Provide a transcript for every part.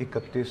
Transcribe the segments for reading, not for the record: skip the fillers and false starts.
31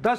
10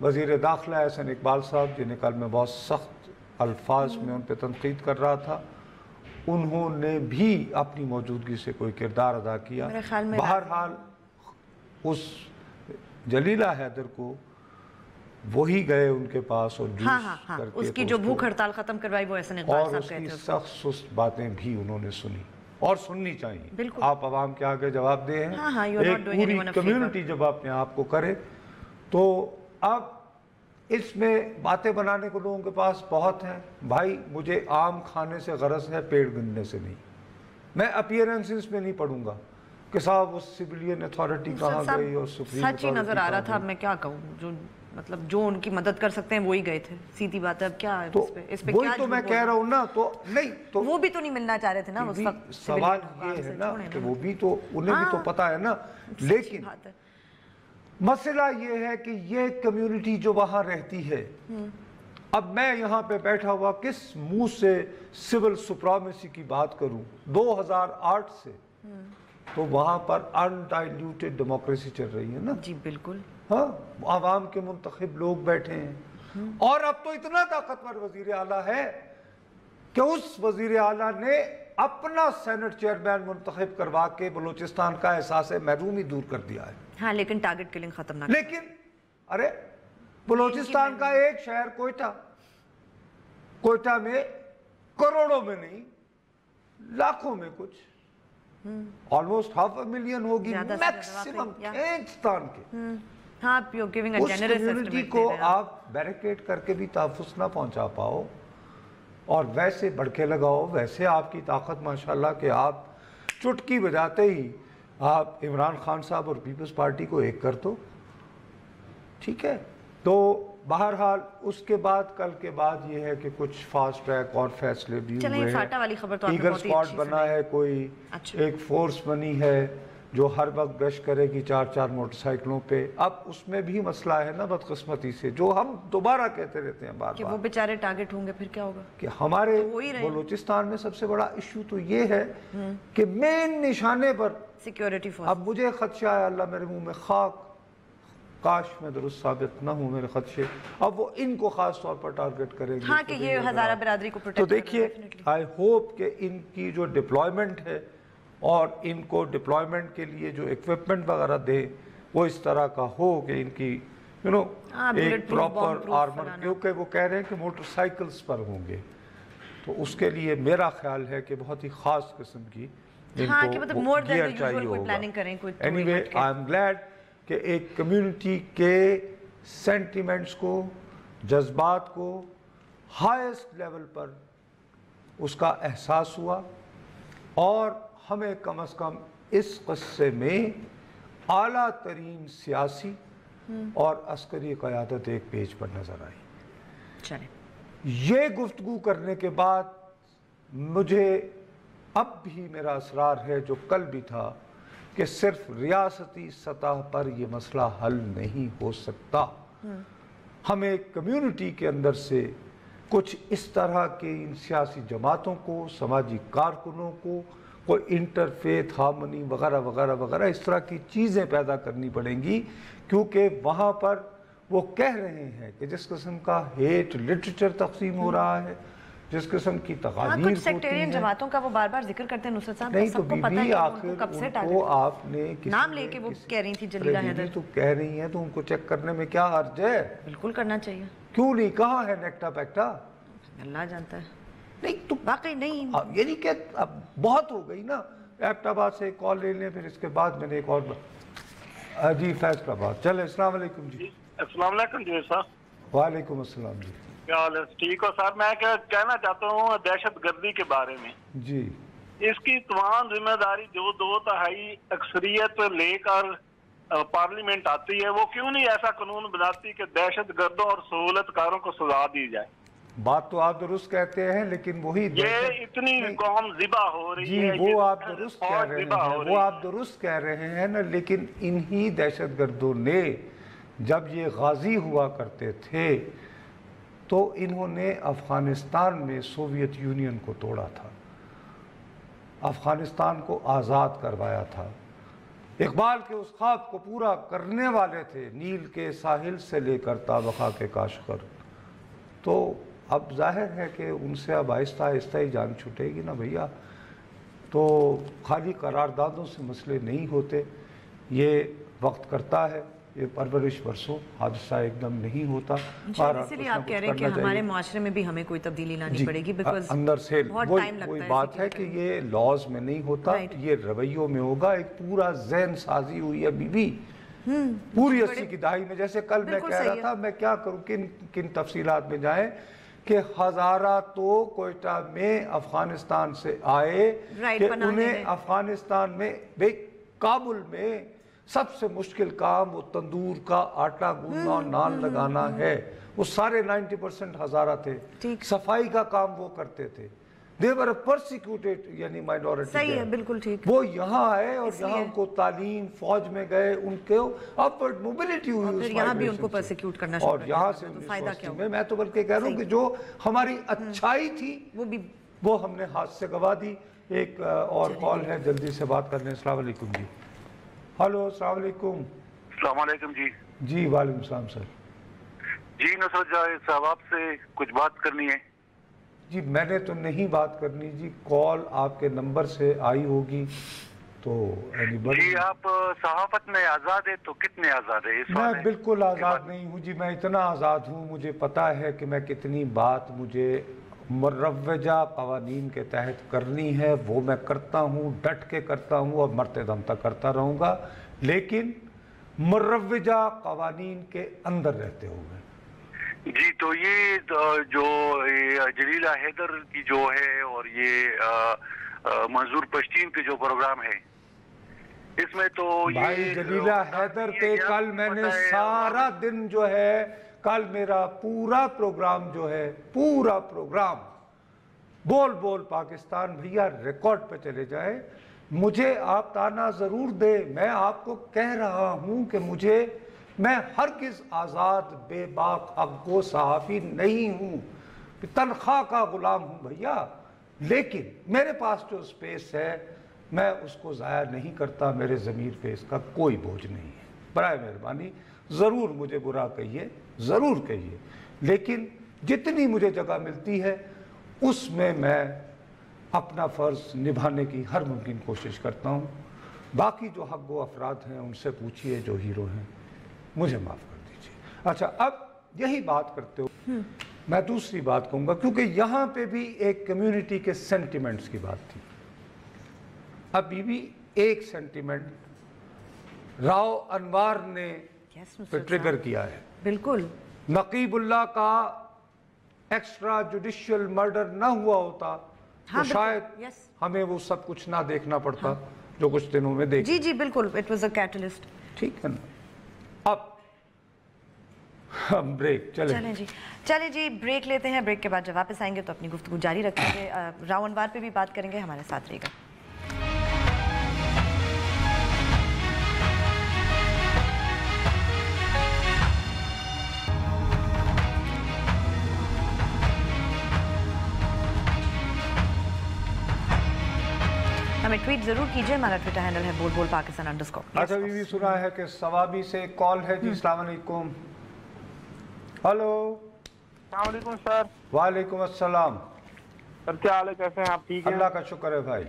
وزیر داخلہ احسن اقبال صاحب جنہیں کل میں بہت سخت الفاظ میں ان پہ تنقید کر رہا تھا، انہوں نے بھی اپنی موجودگی سے کوئی کردار ادا کیا۔ بہرحال اس جلیلہ حیدر کو وہی گئے ان کے پاس اور جوس کر کے اس کی جو بھوک ہڑتال ختم کروائی وہ احسن اقبال صاحب کہتے ہیں، اور اس کی سخت سست باتیں بھی انہوں نے سنی اور سننی چاہیے۔ آپ عوام کے آگے جواب دے ہیں، ایک پوری کمیونٹی جب اپنے آپ کو کرے تو اب اس میں باتیں بنانے کو لوگوں کے پاس بہت ہیں۔ بھائی مجھے آم کھانے سے غرض ہے، پیڑ گننے سے نہیں۔ میں اپیرنسز میں نہیں پڑھوں گا کہ صاحب وہ سیویلین اتھارٹی کہاں گئی اور سپریم سچ ہی نظر آ رہا تھا۔ اب میں کیا کہوں، جو مطلب جو ان کی مدد کر سکتے ہیں وہی گئے تھے، سیدھی بات ہے۔ اب کیا ہے اس پہ وہی تو میں کہہ رہا ہوں نا، تو نہیں تو وہ بھی تو نہیں ملنا چاہ رہے تھے نا اس وقت۔ سوال یہ ہے نا کہ وہ بھی تو انہیں بھی تو پتا ہے نا، لیکن مسئلہ یہ ہے کہ یہ کمیونٹی جو وہاں رہتی ہے، اب میں یہاں پہ بیٹھا ہوا کس منہ سے سول سپرامیسی کی بات کروں؟ 2008 سے تو وہاں پر انڈائلیوٹڈ ڈیموکریسی چل رہی ہے نا۔ جی بالکل، ہاں، عوام کے منتخب لوگ بیٹھے ہیں، اور اب تو اتنا طاقتور وزیر اعلیٰ ہے کہ اس وزیر اعلیٰ نے اپنا سینٹ چیئرمین منتخب کروا کے بلوچستان کا احساس محرومی دور کر دیا ہے۔ ہاں لیکن ٹارگٹ کلنگ ختم نہ، لیکن ارے بلوچستان کا ایک شہر کوئٹہ میں کروڑوں میں نہیں، لاکھوں میں کچھ، آلموسٹ 500,000 ہوگی میکسیمم ہندوستان کے۔ ہاں، اس کمیونٹی کو آپ بیریکیڈ کر کے بھی تحفظ نہ پہنچا پاؤ اور ویسے بڑکے لگاؤ، ویسے آپ کی طاقت ماشاءاللہ کہ آپ چٹکی بجاتے ہی آپ عمران خان صاحب اور پیپلز پارٹی کو ایک کر دو، ٹھیک ہے۔ تو بہرحال اس کے بعد کل کے بعد یہ ہے کہ کچھ فاسٹ ٹریک اور فیصلے بھی ہوئے ہیں۔ فاٹا والی خبر تو آپ نے ایگل بہت ہی سکواڈ بنا ہے، کوئی ایک فورس بنی ہے جو ہر وقت گشت کرے گی 4 موٹر سائیکلوں پہ۔ اب اس میں بھی مسئلہ ہے نا بدقسمتی سے، جو ہم دوبارہ کہتے رہتے ہیں بار کہ بار، وہ بیچارے ٹارگٹ ہوں گے، پھر کیا ہوگا؟ کہ ہمارے بلوچستان میں سب سے بڑا ایشو تو یہ ہے کہ مین نشانے پر سیکیورٹی فورس۔ اب مجھے خدشہ ہے، اللہ میرے منہ میں خاک، کاش میں درست ثابت نہ ہوں میرے خدشے، اب وہ ان کو خاص طور پر ٹارگٹ کریں گے۔ ہاں کہ یہ ہزارہ برادری کو پروٹیکٹ تو دیکھیے، آئی ہوپ کہ ان کی جو ڈپلائمنٹ ہے اور ان کو ڈپلائمنٹ کے لیے جو ایکوپمنٹ وغیرہ دے وہ اس طرح کا ہو کہ ان کی ایک پراپر آرمر، کیونکہ وہ کہہ رہے ہیں کہ موٹر سائیکلز پر ہوں گے، تو اس کے لیے میرا خیال ہے کہ بہت ہی خاص قسم کی ان کو گیئر چاہیے ہوگا۔ Any way I am glad کہ ایک کمیونٹی کے سینٹیمنٹس کو، جذبات کو ہائیسٹ لیول پر اس کا احساس ہوا، اور ہمیں کم از کم اس قصے میں اعلیٰ ترین سیاسی اور عسکری قیادت ایک پیج پر نظر آئی۔ یہ گفتگو کرنے کے بعد مجھے اب بھی میرا اصرار ہے، جو کل بھی تھا، کہ صرف ریاستی سطح پر یہ مسئلہ حل نہیں ہو سکتا۔ ہمیں کمیونٹی کے اندر سے کچھ اس طرح کے ان سیاسی جماعتوں کو، سماجی کارکنوں کو، کوئی انٹرفیتھ ہارمنی وغیرہ وغیرہ وغیرہ اس طرح کی چیزیں پیدا کرنی پڑیں گی، کیونکہ وہاں پر وہ کہہ رہے ہیں کہ جس قسم کا ہیٹ لٹریچر تقسیم ہو رہا ہے، جس قسم کی تقاریر کچھ سیکٹیرین جماعتوں کا وہ بار بار ذکر کرتے ہیں نصرت صاحب، نہیں تو سب کو پتہ ہے کہ ان کو کب سے وہ آپ نے نام لے کے وہ کہہ رہی تھی جلیلہ حیدر، تو کہہ رہی ہیں تو ان کو چیک کرنے میں کیا حرج ہے؟ بالکل کرنا چاہیے، کیوں نہیں؟ کہاں ہے نیکٹا پیکٹا؟ اللہ جانتا ہے۔ نہیں تو واقعی نہیں، یعنی کہ اب بہت ہو گئی نا۔ ایبٹ آباد سے ایک کال لے لیں، پھر اس کے بعد میں نے ایک اور جی فیصلہ آباد۔ چلیں، السلام علیکم جی۔ السلام علیکم جی صاحب۔ وعلیکم السلام جی۔ کیا حال ہے؟ ٹھیک ہو سر؟ میں کہنا چاہتا ہوں دہشت گردی کے بارے میں جی، اس کی تمام ذمہ داری جو 2/3 اکثریت لے کر پارلیمنٹ آتی ہے، وہ کیوں نہیں ایسا قانون بناتی کہ دہشت گردوں اور سہولت کاروں کو سزا دی جائے؟ بات تو آپ درست کہتے ہیں، لیکن وہی یہ اتنی قوم ذبح ہو رہی ہے، وہ آپ درست کہہ رہے ہیں، وہ آپ درست کہہ رہے ہیں نا، لیکن انہی دہشت گردوں نے جب یہ غازی ہوا کرتے تھے تو انہوں نے افغانستان میں سوویت یونین کو توڑا تھا، افغانستان کو آزاد کروایا تھا، اقبال کے اس خواب کو پورا کرنے والے تھے، نیل کے ساحل سے لے کر تابخا کے کاشغر۔ تو اب ظاہر ہے کہ ان سے اب آہستہ آہستہ ہی جان چھوٹے گی نا بھیا۔ تو خالی قراردادوں سے مسئلے نہیں ہوتے، یہ وقت کرتا ہے، یہ پرورش برسوں، حادثہ ایک دم نہیں ہوتا۔ اسی لیے آپ کہہ رہے ہیں کہ ہمارے معاشرے میں بھی ہمیں کوئی تبدیلی لانی پڑے گی، بیکاز اندر سے بہت ٹائم لگتا ہے۔ وہی بات ہے کہ یہ لاز میں نہیں ہوتا، یہ رویوں میں ہوگا۔ ایک پورا ذہن سازی ہوئی ہے بی بی پوری 80 کی دہائی میں۔ جیسے کل میں کہہ رہا تھا، میں کیا کروں، کن تفصیلات میں جائیں، کہ ہزارہ تو کوئٹہ میں افغانستان سے آئے کہ انہیں افغانستان میں کابل میں سب سے مشکل کام وہ تندور کا آٹا گوندنا اور نان لگانا ہے۔ وہ سارے 90% ہزارہ تھے، صفائی کا کام وہ کرتے تھے۔ they were persecuted یعنی minority، صحیح ہے، بالکل ٹھیک۔ وہ یہاں آئے اور یہاں ان کو تعلیم، فوج میں گئے، ان کے upward mobility ہوئی اس یہاں بھی ان کو پرسیکیوٹ کرنا شروع اور یہاں سے 1980 میں تو بلکہ کہہ رہا ہوں کہ جو ہماری اچھائی تھی وہ ہم نے ہاتھ سے گوا دی۔ ایک اور کال ہے، جلدی سے بات کر لیں۔ السلام علیکم جی۔ ہلو، السلام علیکم۔ السلام علیکم جی۔ جی وعلیکم السلام سر۔ جی نصرت جاوید صاحب، آپ سے کچھ بات کرنی ہے۔ جی میں نے تو نہیں بات کرنی جی، کال آپ کے نمبر سے آئی ہوگی تو جی آپ صحافت میں آزاد ہے تو کتنے آزاد ہے؟ میں بالکل آزاد نہیں ہوں جی، میں اتنا آزاد ہوں، مجھے پتا ہے کہ میں کتنی بات مجھے مروجہ قوانین کے تحت کرنی ہے، وہ میں کرتا ہوں، ڈٹ کے کرتا ہوں اور مرتے دم تک کرتا رہوں گا، لیکن مروجہ قوانین کے اندر رہتے ہوئے۔ جی تو یہ جو جلیلہ حیدر کی جو ہے اور یہ منظور پشتین کے جو پروگرام ہے، اس میں تو بھائی جلیلہ حیدر پہ کل میں نے سارا دن جو ہے، کل میرا پورا پروگرام جو ہے، پورا پروگرام بول بول پاکستان، بھیا ریکارڈ پہ چلے جائے، مجھے آپ تانا ضرور دے، میں آپ کو کہہ رہا ہوں کہ میں ہرگز آزاد بے باک حقگو صحافی نہیں ہوں، تنخواہ کا غلام ہوں بھیا، لیکن میرے پاس جو سپیس ہے میں اس کو ضائع نہیں کرتا، میرے ضمیر پہ اس کا کوئی بوجھ نہیں ہے۔ برائے مہربانی ضرور مجھے برا کہیے، ضرور کہیے، لیکن جتنی مجھے جگہ ملتی ہے اس میں اپنا فرض نبھانے کی ہر ممکن کوشش کرتا ہوں۔ باقی جو حق و افراد ہیں ان سے پوچھئے، جو ہیرو ہیں، مجھے معاف کر دیجئے۔ اچھا، اب یہی بات کرتے ہو میں دوسری بات کہوں گا، کیونکہ یہاں پہ بھی ایک کمیونٹی کے سینٹیمنٹس کی بات تھی۔ ابھی بھی ایک سینٹیمنٹ راؤ انوار نے ٹریگر کیا ہے۔ بالکل، نقیب اللہ کا ایکسٹرا جوڈیشل مرڈر نہ ہوا ہوتا تو شاید ہمیں وہ سب کچھ نہ دیکھنا پڑتا جو کچھ دنوں میں دیکھ۔ جی بالکل، it was a catalyst۔ ٹھیک ہے نا؟ اب ہم بریک چلیں جی بریک لیتے ہیں، بریک کے بعد جب واپس آئیں گے تو اپنی گفتگو جاری رکھیں گے، راؤ انوار پہ بھی بات کریں گے، ہمارے ساتھ رہے گا۔ ہمیں ٹویٹ ضرور کیجئے، ہمارا ٹویٹر ہینڈل ہے بول بول پاکستان _ اچھا بھی سنا ہے کہ ثوابی سے کال ہے جی۔ السلام علیکم۔ ہلو، السلام علیکم سر۔ وعلیکم السلام سر، کیا حال ہے، کیسے ہیں آپ؟ ٹھیک ہیں؟ اللہ کا شکر ہے بھائی۔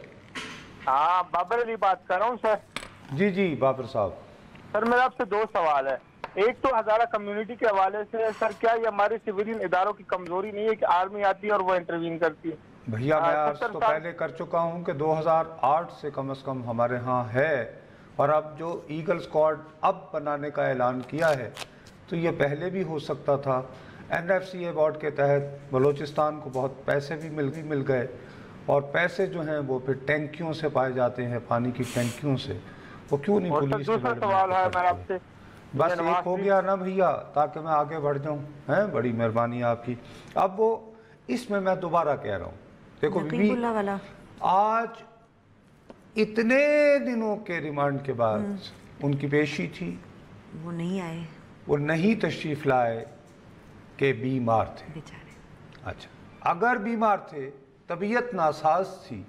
ہاں، بابر علی بات کر رہا ہوں سر۔ جی بابر صاحب۔ سر میرا آپ سے دو سوال ہے۔ ایک تو ہزارہ کمیونٹی کے حوالے سے، سر کیا یہ ہمارے سویلین اداروں کی کمزوری نہیں ہے کہ آرمی آتی ہے اور وہ انٹروین کرتی ہے؟ بھیا میں عرض تو پہلے کر چکا ہوں کہ 2008 سے کم از کم ہمارے ہاں ہے، اور اب جو ایگل سکواڈ اب بنانے کا اعلان کیا ہے تو یہ پہلے بھی ہو سکتا تھا۔ NFC ایوارڈ کے تحت بلوچستان کو بہت پیسے بھی مل گئے، اور پیسے جو ہیں وہ پھر ٹینکیوں سے پائے جاتے ہیں، پانی کی ٹینکیوں سے۔ وہ کیوں نہیں پولیس؟ دوسرا سوال ہے میرا آپ سے، بس ایک ہو گیا نا بھیا، تاکہ میں آگے بڑھ جاؤں، بڑی مہربانی آپ کی۔ اب وہ اس میں دوبارہ کہہ رہا ہوں، دیکھو بی آج اتنے دنوں کے ریمانڈ کے بعد ان کی پیشی تھی، وہ نہیں آئے، وہ نہیں تشریف لائے کہ بیمار تھے بیچارے۔ اچھا، اگر بیمار تھے، طبیعت ناساز تھی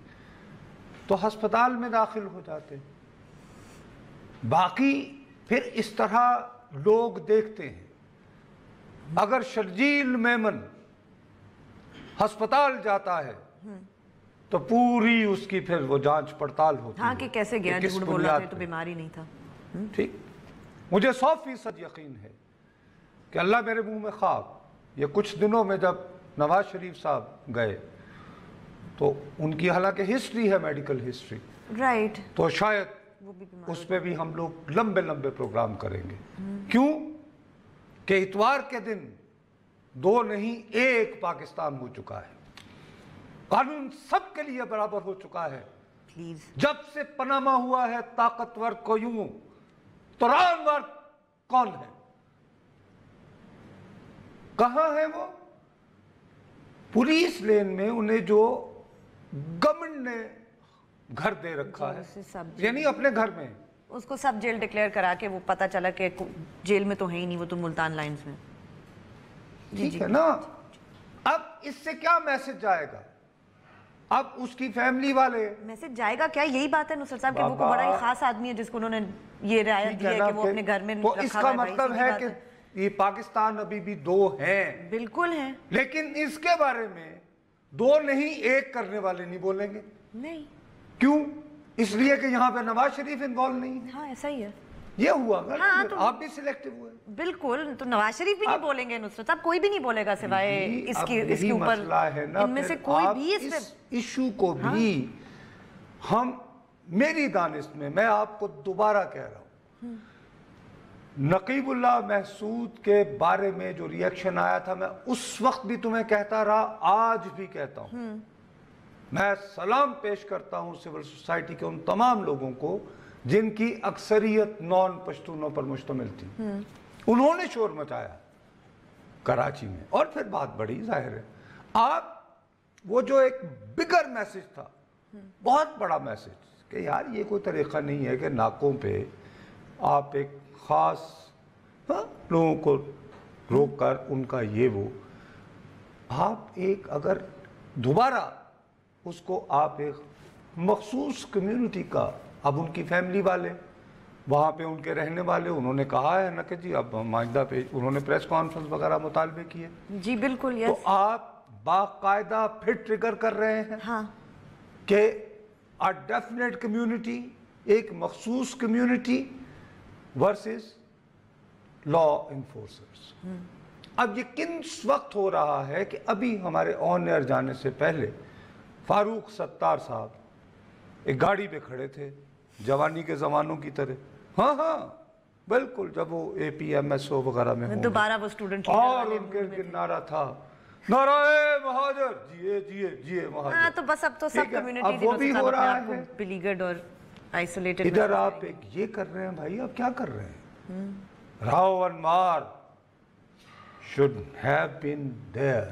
تو ہسپتال میں داخل ہو جاتے، باقی پھر اس طرح لوگ دیکھتے ہیں. اگر شرجیل میمن ہسپتال جاتا ہے تو پوری اس کی پھر وہ جانچ پڑتال ہوتی ہے. ہاں کہ کیسے گیا, جھوٹ بول رہا تھا تو بیماری نہیں تھا. ٹھیک, مجھے 100% یقین ہے کہ اللہ میرے منہ میں خواب. یہ کچھ دنوں میں جب نواز شریف صاحب گئے تو ان کی حالانکہ ہسٹری ہے, میڈیکل ہسٹری, رائٹ, تو شاید اس پہ بھی ہم لوگ لمبے لمبے پروگرام کریں گے. کیوں کہ اتوار کے دن 2 نہیں 1 پاکستان ہو چکا ہے. قانون سب کے لیے برابر ہو چکا ہے. پلیز, جب سے پناما ہوا ہے طاقتور کو یوں تو رانور کون ہے, کہاں ہے وہ؟ پولیس لین میں انہیں جو گورنمنٹ نے گھر دے رکھا ہے, یعنی اپنے گھر میں اس کو سب جیل ڈکلیئر کرا کے وہ پتا چلا کہ جیل میں تو ہے ہی نہیں, وہ تو ملتان لائنز میں. ٹھیک ہے نا. اب اس سے کیا میسج جائے گا؟ اب اس کی فیملی والے میسج جائے گا کیا؟ یہی بات ہے نصرت صاحب کہ وہ بڑا ہی خاص آدمی ہے جس کو انہوں نے یہ رعایت دی ہے کہ وہ اپنے گھر میں تو اس کا مطلب ہے کہ یہ پاکستان ابھی بھی 2 ہیں. بالکل ہیں, لیکن اس کے بارے میں 2 نہیں 1 کرنے والے نہیں بولیں گے. نہیں, کیوں؟ اس لیے کہ یہاں پہ نواز شریف انوالو نہیں ہے. ہاں ایسا ہی ہے. یہ ہوا گا, آپ بھی سلیکٹیو ہوئے. بالکل, تو نواز شریف بھی نہیں بولیں گے نصرت صاحب, کوئی بھی نہیں بولے گا سوائے اس کے اوپر. ان میں سے کوئی بھی اس ایشو کو بھی ہم, میری دانست میں آپ کو دوبارہ کہہ رہا ہوں, نقیب اللہ محسود کے بارے میں جو ریئیکشن آیا تھا, میں اس وقت بھی تمہیں کہتا رہا, آج بھی کہتا ہوں. میں سلام پیش کرتا ہوں سول سوسائٹی کے ان تمام لوگوں کو جن کی اکثریت نان پشتونوں پر مشتمل تھی. انہوں نے شور مچایا کراچی میں, اور پھر بات بڑی ظاہر ہے. آپ وہ جو ایک بگر میسج تھا, بہت بڑا میسج, کہ یار یہ کوئی طریقہ نہیں ہے کہ ناکوں پہ آپ ایک خاص لوگوں کو روک کر ان کا یہ وہ, آپ ایک اگر دوبارہ اس کو آپ ایک مخصوص کمیونٹی کا, اب ان کی فیملی والے وہاں پہ ان کے رہنے والے, انہوں نے کہا ہے نا کہ جی اب معاہدہ پہ انہوں نے پریس کانفرنس وغیرہ مطالبے کیے. جی بالکل, تو آپ باقاعدہ پھر ٹریگر کر رہے ہیں ہاں کہ a definite community, ایک مخصوص کمیونٹی ورسز لا انفورسرز. اب یہ کن وقت ہو رہا ہے کہ ابھی ہمارے آن ایئر جانے سے پہلے فاروق ستار صاحب ایک گاڑی پہ کھڑے تھے جوانی کے زمانوں کی طرح. ہاں ہاں بالکل, جب وہ اے پی ایم ایس او وغیرہ میں دوبارہ وہ اسٹوڈنٹ, اور ان کے نعرہ تھا نعرہ مہاجر, جیے جیے جیے مہاجر. ہاں تو بس اب تو سب کمیونٹی وہ بھی ہو رہا ہے بلیگرڈ اور آئسولیٹڈ. ادھر آپ ایک یہ کر رہے ہیں بھائی, آپ کیا کر رہے ہیں؟ راؤ انوار should have been there.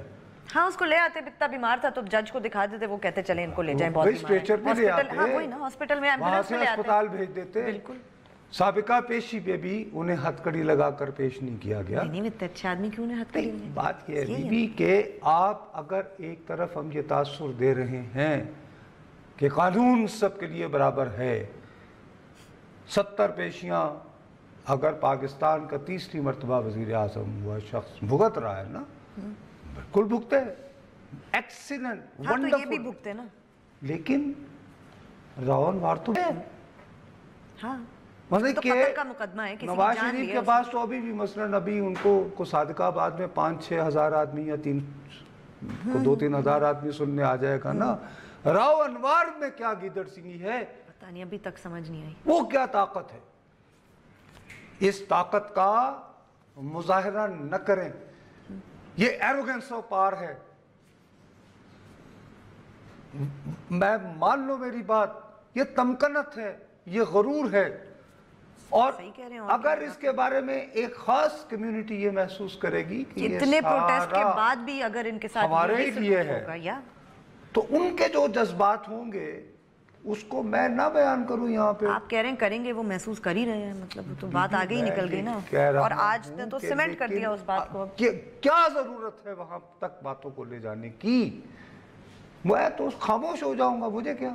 ہاں اس کو لے آتے, اتنا بیمار تھا تو جج کو دکھا دیتے, وہ کہتے چلیں ان کو لے جائیں, بہت اسٹریچر پہ لے آتے, ہاں وہی نا, ہاسپٹل میں وہاں سے اسپتال بھیج دیتے. بالکل, سابقہ پیشی پہ بھی انہیں ہتھ کڑی لگا کر پیش نہیں کیا گیا. نہیں اتنے اچھے آدمی کیوں نے ہتھ کڑی لگائی؟ بات یہ ہے بھی کہ آپ اگر ایک طرف ہم یہ تاثر دے رہے ہیں کہ قانون سب کے لیے برابر ہے, 70 پیشیاں اگر پاکستان کا 30ری مرتبہ وزیر اعظم ہوا شخص بھگت رہا ہے نا, بالکل بھگتے, ایکسیلنٹ, ونڈرفل, تو یہ بھی بھگتے نا. لیکن راؤ انوار تو ہے. ہاں مطلب کہ قتل کا مقدمہ ہے, نواز شریف کے پاس تو ابھی بھی مثلاً ابھی ان کو صادقہ آباد میں 5-6 ہزار آدمی یا 2-3 ہزار آدمی سننے آ جائے گا نا. راؤ انوار میں کیا گیدڑ سنگی ہے پتہ نہیں, ابھی تک سمجھ نہیں آئی وہ کیا طاقت ہے. اس طاقت کا مظاہرہ نہ کریں, یہ ایروگنس آف پاور ہے. میں مان لو میری بات, یہ تمکنت ہے, یہ غرور ہے. اور اگر اس کے بارے میں ایک خاص کمیونٹی یہ محسوس کرے گی کہ اتنے پروٹیسٹ کے بعد بھی اگر ان کے ساتھ ہمارے لیے ہے, تو ان کے جو جذبات ہوں گے اس کو میں نہ بیان کروں یہاں پہ. آپ کہہ رہے ہیں کریں گے, وہ محسوس کر ہی رہے ہیں, مطلب تو بات آگے ہی نکل گئی نا, اور آج نے تو سیمنٹ کر دیا اس بات کو. کیا ضرورت ہے وہاں تک باتوں کو لے جانے کی؟ میں تو خاموش ہو جاؤں گا, مجھے کیا.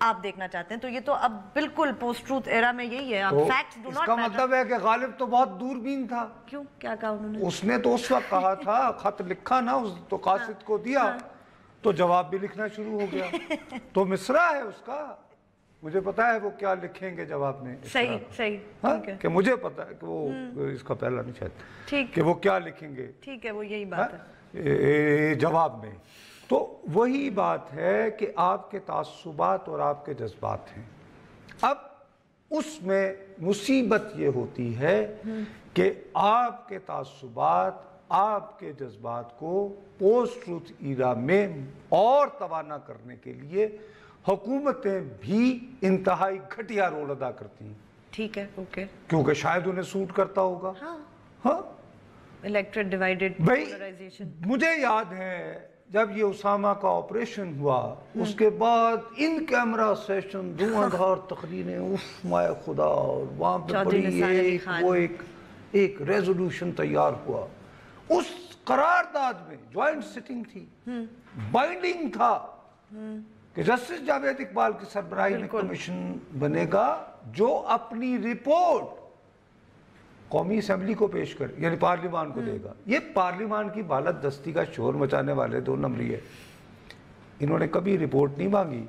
آپ دیکھنا چاہتے ہیں. تو یہ تو اب بالکل پوسٹ ٹروتھ ایرا میں یہی ہے. تو فیکٹس ڈو اس ناٹ کا میٹر. مطلب ہے کہ غالب تو بہت دوربین تھا. کیوں؟ کیا کہا انہوں نے؟ اس نے تو اس وقت کہا تھا، خط لکھا نا تو قاصد کو دیا تو جواب بھی لکھنا شروع ہو گیا. تو مصرع ہے اس کا، مجھے پتا ہے وہ کیا لکھیں گے جواب میں. صحیح صحیح ٹھیک ہے. کہ مجھے پتا ہے کہ وہ اس کا پہلا نہیں شاید ٹھیک کہ وہ کیا لکھیں گے ٹھیک ہے، وہ یہی بات ہے. جواب میں. تو وہی بات ہے کہ آپ کے تعصبات اور آپ کے جذبات ہیں. اب اس میں مصیبت یہ ہوتی ہے کہ آپ کے تعصبات، آپ کے جذبات کو پوسٹ ٹروتھ ایرا میں اور توانا کرنے کے لیے حکومتیں بھی انتہائی گھٹیا رول ادا کرتی ہیں. ٹھیک ہے، اوکے. کیونکہ شاید انہیں سوٹ کرتا ہوگا. ہاں الیکٹریٹ ڈیوائیڈڈ بھائی پولرائزیشن. مجھے یاد ہے جب یہ اسامہ کا آپریشن ہوا اس کے بعد ان کیمرہ سیشن دھواں دھار تقریریں، اف مائے خدا، اور وہاں پہ بڑی ایک ریزولوشن تیار ہوا. اس قرارداد میں جوائنٹ سٹنگ تھی، بائنڈنگ تھا کہ جسٹس جاوید اقبال کی سربراہی میں کمیشن بنے گا جو اپنی رپورٹ قومی اسمبلی کو پیش کر، یعنی پارلیمان کو دے گا. یہ پارلیمان کی بالادستی کا شور مچانے والے دو نمبری ہے. انہوں نے کبھی رپورٹ نہیں مانگی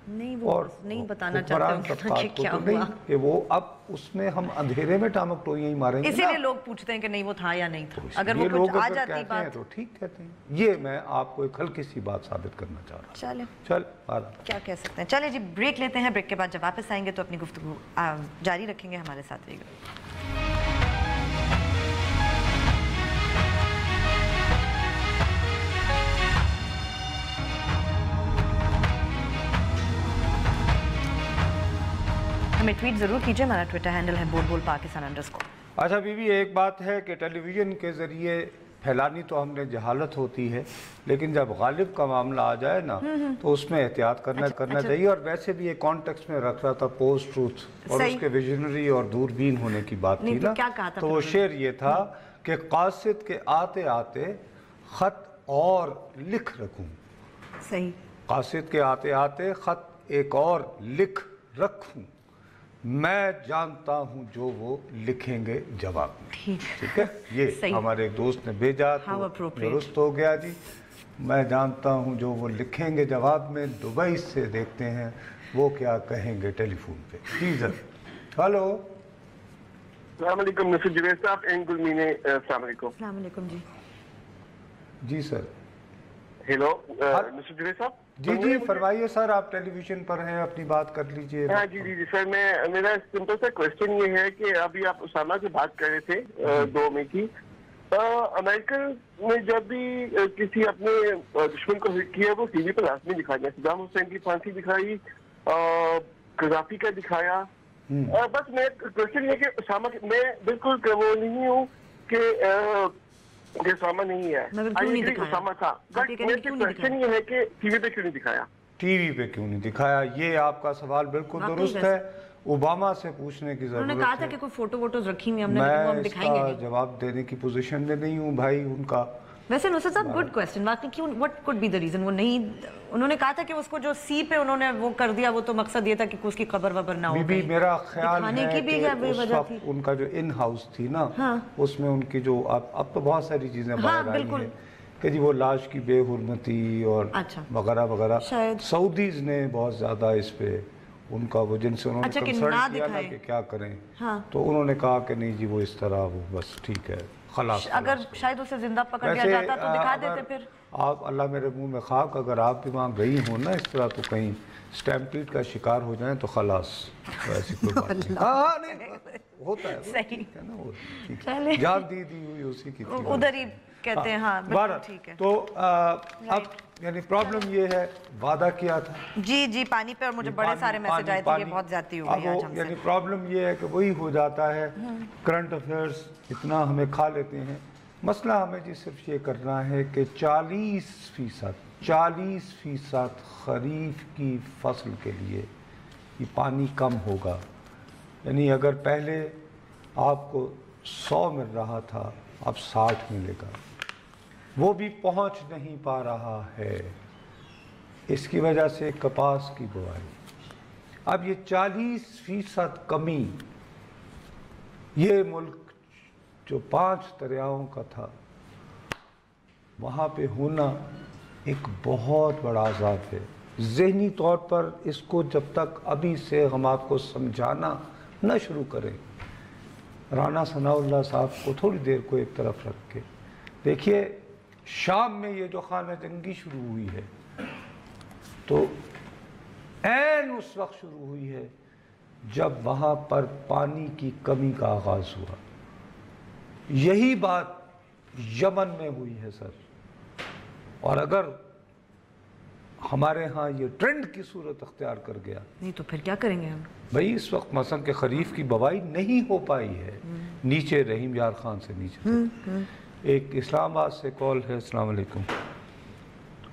نہیں، وہ اور نہیں بتانا حکمران چاہتے طبقات کہ کو کیا تو ہوا. نہیں کہ وہ اب اس میں ہم اندھیرے میں ٹامک ٹوئیاں ہی ماریں گے. اسی لیے لوگ پوچھتے ہیں کہ نہیں وہ تھا یا نہیں تھا. اگر وہ یہ کچھ لوگ آ اگر جاتی کہتے ہیں بات. تو ٹھیک کہتے ہیں. یہ میں آپ کو ایک ہلکی سی بات ثابت کرنا چاہ رہا چلیں ہوں. چل کیا کہہ سکتے ہیں. چلیں جی بریک لیتے ہیں. بریک کے بعد جب واپس آئیں گے تو اپنی گفتگو جاری رکھیں گے. ہمارے ساتھ رہیے گا. ہمیں ٹویٹ ضرور کیجئے. ہمارا ٹویٹر ہینڈل ہے بول پاکستان _ اچھا بی بی، ایک بات ہے کہ ٹیلی ویژن کے ذریعے پھیلانی تو ہم نے جہالت ہوتی ہے، لیکن جب غالب کا معاملہ آ جائے نا تو اس میں احتیاط کرنا چاہیے. اور ویسے بھی ایک کانٹیکسٹ میں رکھ رہا تھا پوسٹ ٹروتھ اور اس کے ویژنری اور دوربین ہونے کی بات تھی نا. تو وہ شعر یہ تھا کہ قاصد کے آتے آتے خط اور لکھ رکھوں. صحیح. قاصد کے آتے آتے خط ایک اور لکھ رکھوں، میں جانتا ہوں جو وہ لکھیں گے جواب میں. ٹھیک ہے. یہ ہمارے ایک دوست نے بھیجا تو درست ہو گیا جی. میں جانتا ہوں جو وہ لکھیں گے جواب میں. دبئی سے دیکھتے ہیں وہ کیا کہیں گے ٹیلی فون پہ. جی سر. ہلو السلام علیکم نصر جوید صاحب اینڈ گلمین. السلام علیکم. السلام علیکم جی. جی سر. ہیلو نصر جوید صاحب. جی جی فرمائیے سر. آپ ٹیلی ویژن پر ہیں، اپنی بات کر لیجئے. ہاں جی جی سر. میرا سمپل سا کوشچن یہ ہے کہ ابھی آپ اسامہ سے بات کر رہے تھے 2 مئی کی. امریکہ نے جب بھی کسی اپنے دشمن کو ہٹ کیا وہ ٹی وی پر لازمی دکھا دیا. صدام حسین کی پھانسی دکھائی، قذافی کا دکھایا. بس میں کوشچن یہ کہ اسامہ میں بالکل وہ نہیں ہوں کہ اسامہ نہیں ہے. اسامہ تھا. بٹ میرا کوشچن یہ ہے کہ ٹی وی پہ کیوں نہیں دکھایا. ٹی وی پہ کیوں نہیں دکھایا، یہ آپ کا سوال بالکل درست ہے. اوباما سے پوچھنے کی ضرورت ہے. انہوں نے کہا تھا کہ کوئی فوٹو ووٹوز رکھی ہوئی ہم نے میں اس کا جواب دینے کی پوزیشن میں نہیں ہوں بھائی ان کا. ویسے نصرت صاحب گڈ کوسچن. واقعی کیوں، what could be the reason وہ نہیں. انہوں نے کہا تھا کہ اس کو جو سی پہ انہوں نے وہ کر دیا وہ تو مقصد یہ تھا کہ اس کی قبر وبر نہ ہو. بی بی میرا خیال ہے کہ اس وقت ان کا جو ان ہاؤس تھی نا اس میں ان کی جو اب تو بہت ساری چیزیں باہر آئی ہیں کہ جی وہ لاش کی بے حرمتی اور وغیرہ وغیرہ. سعودیز نے بہت زیادہ اس پہ ان کا وہ جن سے انہوں نے کنسرن کیا نا کہ کیا کریں تو انہوں نے کہا کہ نہیں جی وہ اس طرح وہ بس ٹھیک ہے خلاص. اگر شاید اسے زندہ پکڑ لیا جاتا تو دکھا دیتے. پھر آپ اللہ میرے منہ میں خاک، اگر آپ بھی وہاں گئی ہوں نا اس طرح تو کہیں سٹیمپیڈ کا شکار ہو جائیں تو خلاص. ایسی کوئی بات نہیں. ہاں نہیں ہوتا ہے. صحیح. جان دی ہوئی اسی کی ادھر ہی کہتے ہیں. ہاں بالکل ٹھیک ہے. تو اب یعنی پرابلم یہ ہے وعدہ کیا تھا. جی جی پانی پہ اور مجھے بڑے سارے میسج آئے تھے یہ بہت زیادتی ہو گئی آج ہم سے. یعنی پرابلم یہ ہے کہ وہی ہو جاتا ہے. کرنٹ افیئرز اتنا ہمیں کھا لیتے ہیں. مسئلہ ہمیں جی صرف یہ کرنا ہے کہ 40% خریف کی فصل کے لیے یہ پانی کم ہوگا. یعنی اگر پہلے آپ کو 100 مل رہا تھا اب 60 ملے گا. وہ بھی پہنچ نہیں پا رہا ہے. اس کی وجہ سے کپاس کی بوائی، اب یہ 40% کمی یہ ملک جو 5 دریاؤں کا تھا وہاں پہ ہونا ایک بہت بڑا عذاب ہے. ذہنی طور پر اس کو جب تک ابھی سے ہم آپ کو سمجھانا نہ شروع کریں. رانا ثناء اللہ صاحب کو تھوڑی دیر کو ایک طرف رکھ کے دیکھیے شام میں یہ جو خانہ جنگی شروع ہوئی ہے تو عین اس وقت شروع ہوئی ہے جب وہاں پر پانی کی کمی کا آغاز ہوا. یہی بات یمن میں ہوئی ہے سر. اور اگر ہمارے ہاں یہ ٹرینڈ کی صورت اختیار کر گیا نہیں تو پھر کیا کریں گے ہم؟ بھائی اس وقت مثلا کہ خریف کی بوائی نہیں ہو پائی ہے نیچے رحیم یار خان سے نیچے ایک اسلام آباد سے کال ہے. السلام علیکم.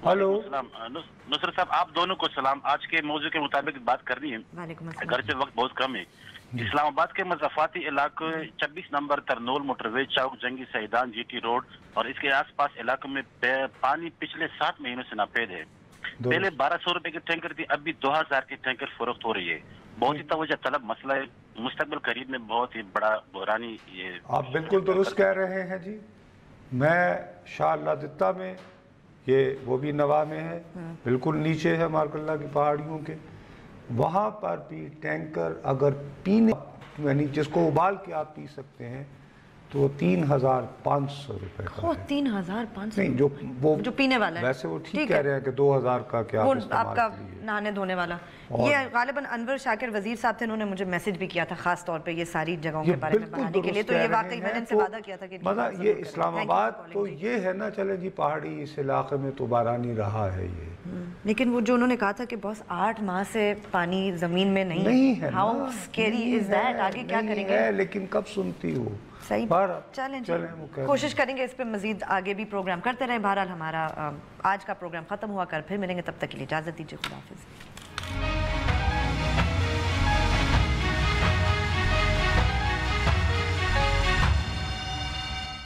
ہلو نصرت صاحب آپ دونوں کو سلام. آج کے موضوع کے مطابق بات کرنی ہے. وعلیکم السلام. گھر سے وقت بہت کم ہے. اسلام آباد کے مضافاتی علاقے 26 نمبر ترنول موٹر وے چوک جنگی سیدان جی ٹی روڈ اور اس کے آس پاس علاقوں میں پانی پچھلے 7 مہینوں سے ناپید ہے. پہلے 1200 روپے کی ٹینکر تھی, ابھی 2000 کی ٹینکر فروخت ہو رہی ہے. بہت ہی توجہ طلب مسئلہ ہے. مستقبل قریب میں بہت ہی بڑا بحرانی یہ آپ بالکل درست کہہ رہے ہیں جی. میں شاہ اللہ دتہ میں یہ وہ بھی نوا میں ہے بالکل نیچے ہے مارکلہ کی پہاڑیوں کے وہاں پر بھی ٹینکر اگر پینے یعنی جس کو ابال کے آپ پی سکتے ہیں تو 3500 روپے کا ہے. 3500 نہیں جو پینے والا ہے ویسے وہ ٹھیک کہہ رہے ہیں کہ 2000 کا کیا وہ آپ کا نہانے دھونے والا. یہ غالباً انور شاکر وزیر صاحب تھے, انہوں نے مجھے میسج بھی کیا تھا خاص طور پہ یہ ساری جگہوں کے بارے میں بڑھانے کے لیے. تو یہ واقعی میں نے ان سے وعدہ کیا تھا کہ مطلب یہ اسلام آباد تو یہ ہے نا چلے جی پہاڑی اس علاقے میں تو بارانی رہا ہے یہ. لیکن وہ جو انہوں نے کہا تھا کہ بس 8 ماہ سے پانی زمین میں نہیں ہے. How scary is that. آگے کیا کریں گے؟ لیکن کب سنتی ہو. صحیح. چلیں جی کوشش کریں گے اس پہ مزید آگے بھی پروگرام کرتے رہیں. بہرحال ہمارا آج کا پروگرام ختم ہوا کر پھر ملیں گے. تب تک کے لیے اجازت دیجیے. خدا حافظ.